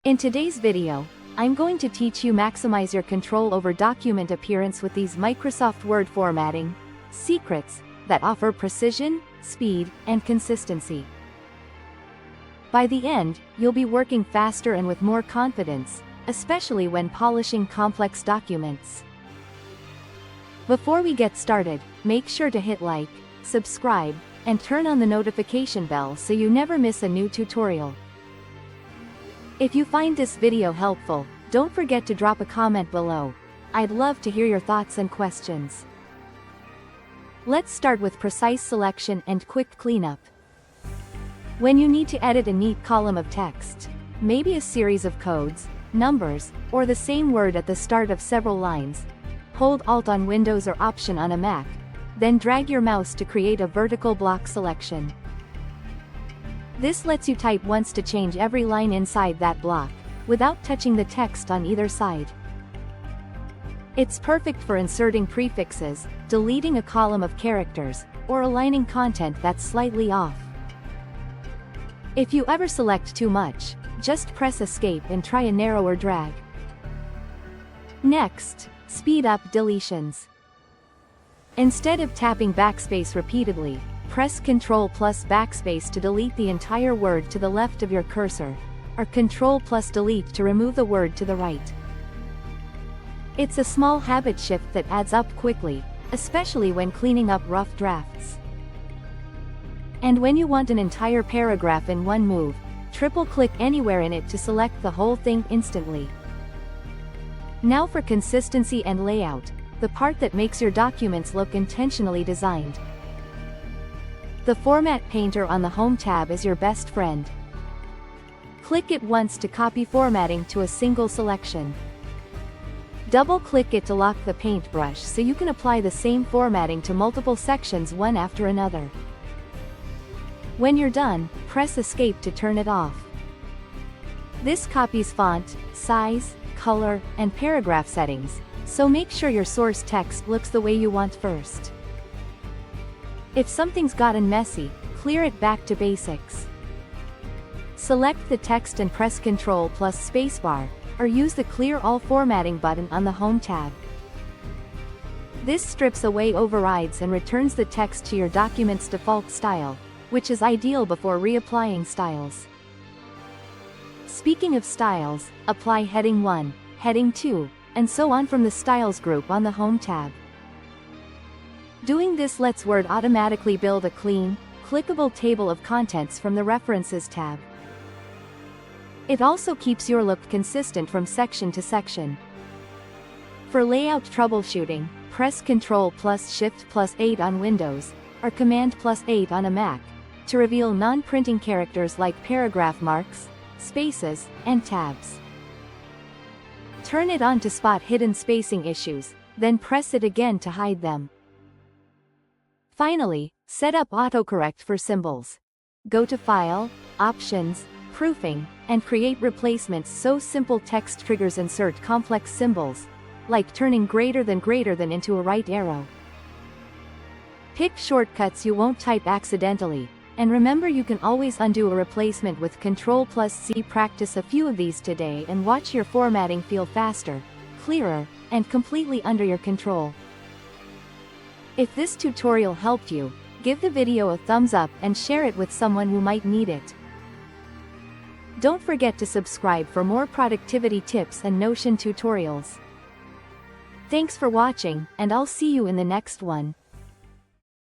In today's video, I'm going to teach you maximize your control over document appearance with these Microsoft Word formatting secrets that offer precision, speed, and consistency. By the end, you'll be working faster and with more confidence, especially when polishing complex documents. Before we get started, make sure to hit like, subscribe, and turn on the notification bell so you never miss a new tutorial. If you find this video helpful, don't forget to drop a comment below. I'd love to hear your thoughts and questions. Let's start with precise selection and quick cleanup. When you need to edit a neat column of text, maybe a series of codes, numbers, or the same word at the start of several lines, hold Alt on Windows or Option on a Mac, then drag your mouse to create a vertical block selection. This lets you type once to change every line inside that block, without touching the text on either side. It's perfect for inserting prefixes, deleting a column of characters, or aligning content that's slightly off. If you ever select too much, just press Escape and try a narrower drag. Next, speed up deletions. Instead of tapping backspace repeatedly, press Ctrl plus backspace to delete the entire word to the left of your cursor, or Ctrl plus delete to remove the word to the right. It's a small habit shift that adds up quickly, especially when cleaning up rough drafts. And when you want an entire paragraph in one move, triple-click anywhere in it to select the whole thing instantly. Now for consistency and layout, the part that makes your documents look intentionally designed. The Format Painter on the Home tab is your best friend. Click it once to copy formatting to a single selection. Double-click it to lock the paintbrush so you can apply the same formatting to multiple sections one after another. When you're done, press Escape to turn it off. This copies font, size, color, and paragraph settings, so make sure your source text looks the way you want first. If something's gotten messy, clear it back to basics. Select the text and press Ctrl plus spacebar, or use the Clear All Formatting button on the Home tab. This strips away overrides and returns the text to your document's default style, which is ideal before reapplying styles. Speaking of styles, apply Heading 1, Heading 2, and so on from the Styles group on the Home tab. Doing this lets Word automatically build a clean, clickable table of contents from the References tab. It also keeps your look consistent from section to section. For layout troubleshooting, press Ctrl plus Shift plus 8 on Windows, or Command plus 8 on a Mac, to reveal non-printing characters like paragraph marks, spaces, and tabs. Turn it on to spot hidden spacing issues, then press it again to hide them. Finally, set up autocorrect for symbols. Go to File, Options, Proofing, and create replacements so simple text triggers insert complex symbols, like turning greater than into a right arrow. Pick shortcuts you won't type accidentally, and remember you can always undo a replacement with Ctrl plus C. Practice a few of these today and watch your formatting feel faster, clearer, and completely under your control. If this tutorial helped you, give the video a thumbs up and share it with someone who might need it. Don't forget to subscribe for more productivity tips and Notion tutorials. Thanks for watching, and I'll see you in the next one.